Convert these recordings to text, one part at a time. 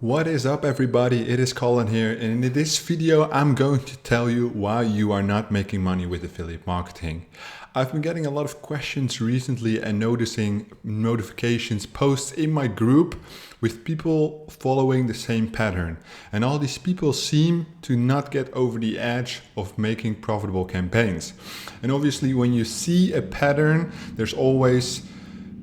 What is up, everybody? It is Colin here, and in this video I'm going to tell you why you are not making money with affiliate marketing. I've been getting a lot of questions recently and noticing notifications, posts in my group with people following the same pattern. And all these people seem to not get over the edge of making profitable campaigns. And obviously when you see a pattern, there's always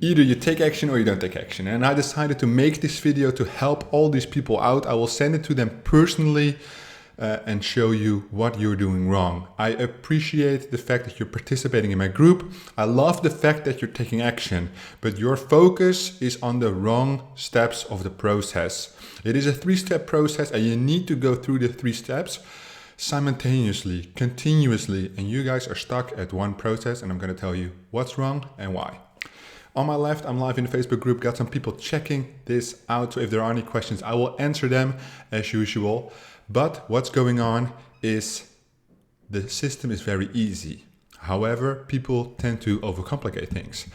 either you take action or you don't take action. And I decided to make this video to help all these people out. I will send it to them personally and show you what you're doing wrong. I appreciate the fact that you're participating in my group. I love the fact that you're taking action, but your focus is on the wrong steps of the process. It is a 3-step process and you need to go through the 3 steps simultaneously, continuously, and you guys are stuck at one process, and I'm going to tell you what's wrong and why. On my left, I'm live in the Facebook group, got some people checking this out. So if there are any questions, I will answer them as usual. But what's going on is the system is very easy. However, people tend to overcomplicate things.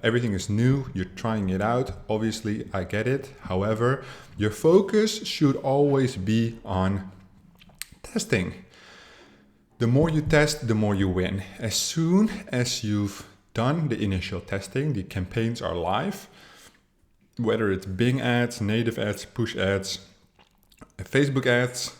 Everything is new, you're trying it out. Obviously, I get it. However, your focus should always be on testing. The more you test, the more you win. As soon as you've done the initial testing, the campaigns are live, whether it's Bing ads, native ads, push ads, Facebook ads,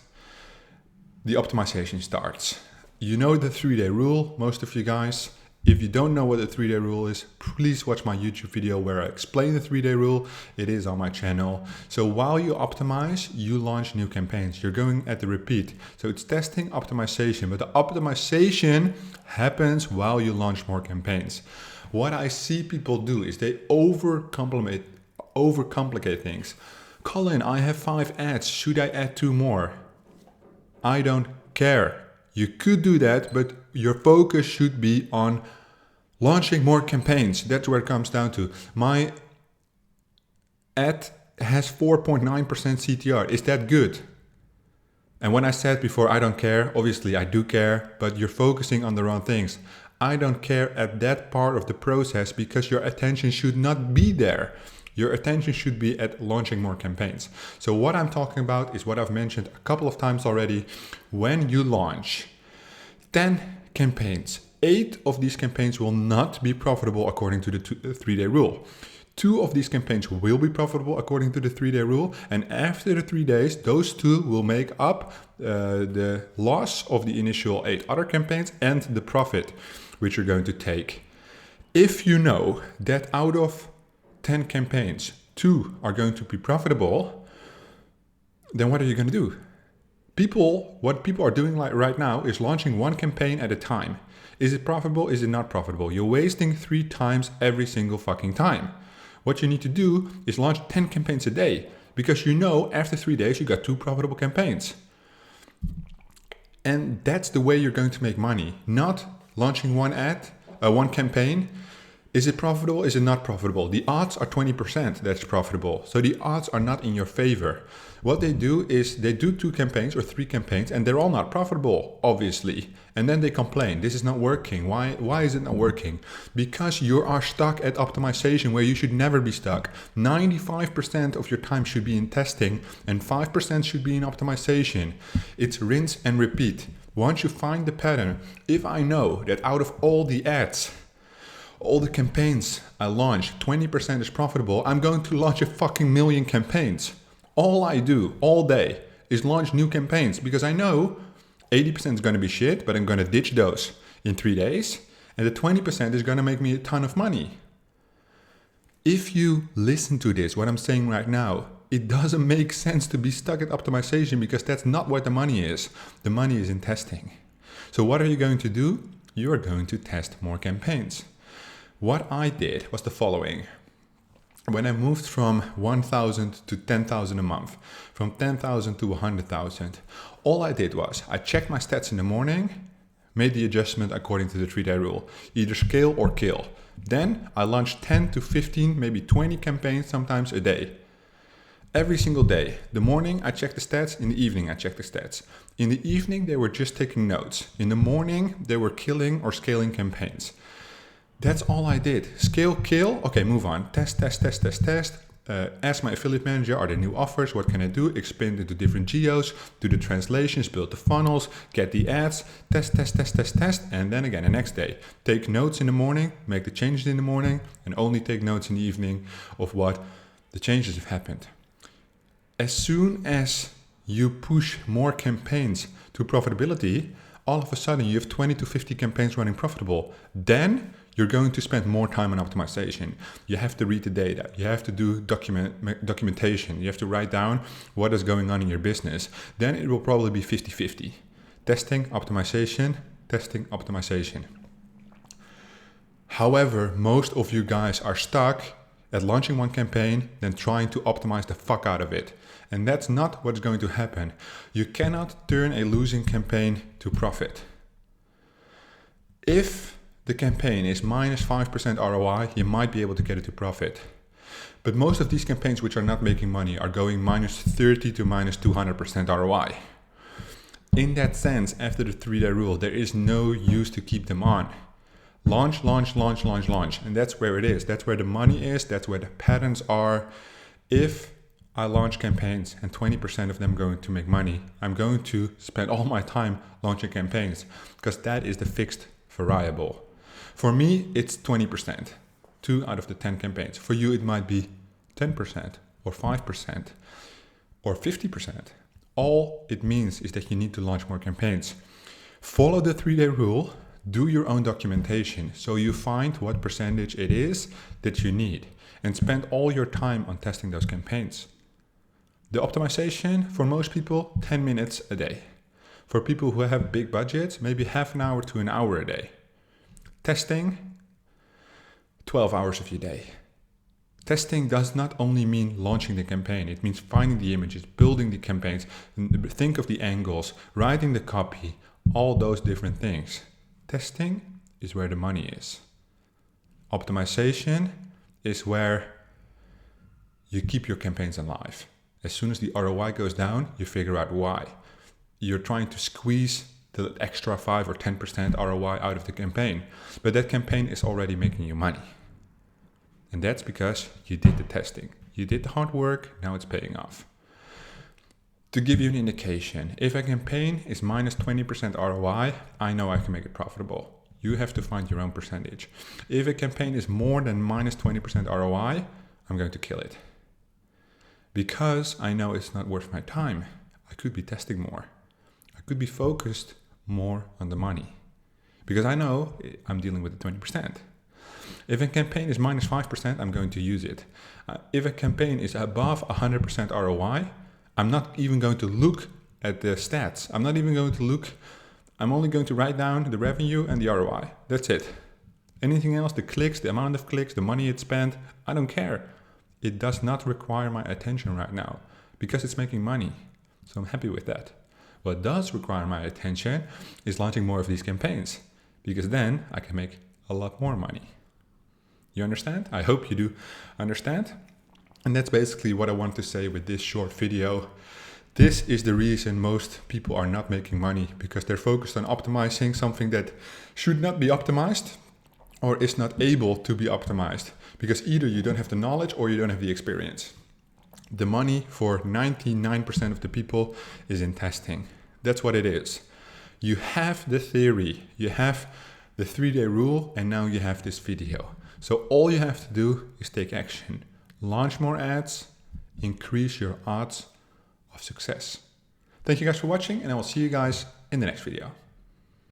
the optimization starts. You know the 3-day rule, most of you guys. If you don't know what the 3-day rule is, please watch my YouTube video where I explain the 3-day rule. It is on my channel. So while you optimize, you launch new campaigns. You're going at the repeat. So it's testing, optimization, but the optimization happens while you launch more campaigns. What I see people do is they overcomplicate things. Colin, I have 5 ads. Should I add 2 more? I don't care. You could do that, but your focus should be on launching more campaigns. That's where it comes down to. My ad has 4.9% CTR. Is that good? And when I said before, I don't care, obviously I do care, but you're focusing on the wrong things. I don't care at that part of the process because your attention should not be there. Your attention should be at launching more campaigns. So what I'm talking about is what I've mentioned a couple of times already. When you launch 10 campaigns, 8 of these campaigns will not be profitable according to the 3-day rule. 2 of these campaigns will be profitable according to the 3-day rule. And after the 3 days, those 2 will make up the loss of the initial 8 other campaigns and the profit which you're going to take. If you know that out of 10 campaigns, 2 are going to be profitable, then what are you going to do? What people are doing like right now is launching 1 campaign at a time. Is it profitable? Is it not profitable? You're wasting 3 times every single fucking time. What you need to do is launch 10 campaigns a day because you know after 3 days you got 2 profitable campaigns. And that's the way you're going to make money, not launching one campaign. Is it profitable? Is it not profitable? The odds are 20% that's profitable. So the odds are not in your favor. What they do is they do 2 campaigns or 3 campaigns and they're all not profitable, obviously. And then they complain, this is not working. Why is it not working? Because you are stuck at optimization where you should never be stuck. 95% of your time should be in testing and 5% should be in optimization. It's rinse and repeat. Once you find the pattern, if I know that out of all the ads, all the campaigns I launch, 20% is profitable, I'm going to launch a fucking million campaigns. All I do all day is launch new campaigns because I know 80% is going to be shit, but I'm going to ditch those in 3 days. And the 20% is going to make me a ton of money. If you listen to this, what I'm saying right now, it doesn't make sense to be stuck at optimization because that's not what the money is. The money is in testing. So what are you going to do? You are going to test more campaigns. What I did was the following. When I moved from 1,000 to 10,000 a month, from 10,000 to 100,000, all I did was I checked my stats in the morning, made the adjustment according to the 3-day rule, either scale or kill. Then I launched 10 to 15, maybe 20 campaigns sometimes a day. Every single day. The morning I checked the stats, in the evening I checked the stats. In the evening they were just taking notes. In the morning they were killing or scaling campaigns. That's all I did. Scale, kill, okay, move on. Test, test, test, test, test. ask my affiliate manager, are there new offers? What can I do? Expand into different geos, do the translations, build the funnels, get the ads, test. And then again, the next day, take notes in the morning, make the changes in the morning, and only take notes in the evening of what the changes have happened. As soon as you push more campaigns to profitability, all of a sudden you have 20 to 50 campaigns running profitable. Then you're going to spend more time on optimization. You have to read the data. You have to do documentation. You have to write down what is going on in your business. Then it will probably be 50-50. Testing, optimization, testing, optimization. However, most of you guys are stuck at launching one campaign, then trying to optimize the fuck out of it. And that's not what's going to happen. You cannot turn a losing campaign to profit. If the campaign is minus 5% ROI, you might be able to get it to profit. But most of these campaigns which are not making money are going minus 30 to minus 200% ROI. In that sense, after the 3-day rule, there is no use to keep them on. Launch. And that's where it is. That's where the money is. That's where the patterns are. If I launch campaigns and 20% of them going to make money, I'm going to spend all my time launching campaigns because that is the fixed variable. For me, it's 20%, 2 out of the 10 campaigns. For you, it might be 10% or 5% or 50%. All it means is that you need to launch more campaigns. Follow the 3-day rule. Do your own documentation so you find what percentage it is that you need and spend all your time on testing those campaigns. The optimization, for most people, 10 minutes a day. For people who have big budgets, maybe half an hour to an hour a day. Testing, 12 hours of your day. Testing does not only mean launching the campaign, it means finding the images, building the campaigns, think of the angles, writing the copy, all those different things. Testing is where the money is. Optimization is where you keep your campaigns alive. As soon as the ROI goes down, you figure out why. You're trying to squeeze the extra 5 or 10% ROI out of the campaign, but that campaign is already making you money. And that's because you did the testing. You did the hard work, now it's paying off. To give you an indication, if a campaign is minus 20% ROI, I know I can make it profitable. You have to find your own percentage. If a campaign is more than minus 20% ROI, I'm going to kill it. Because I know it's not worth my time. I could be testing more. I could be focused more on the money. Because I know I'm dealing with the 20%. If a campaign is minus 5%, I'm going to use it. If a campaign is above 100% ROI, I'm not even going to look at the stats. I'm only going to write down the revenue and the ROI. That's it. Anything else, the clicks, the amount of clicks, the money it spent, I don't care. It does not require my attention right now because it's making money. So I'm happy with that. What does require my attention is launching more of these campaigns because then I can make a lot more money. You understand? I hope you do understand. And that's basically what I want to say with this short video. This is the reason most people are not making money because they're focused on optimizing something that should not be optimized or is not able to be optimized because either you don't have the knowledge or you don't have the experience. The money for 99% of the people is in testing. That's what it is. You have the theory, you have the 3-day rule, and now you have this video. So all you have to do is take action. Launch more ads, increase your odds of success. Thank you guys for watching, and I will see you guys in the next video.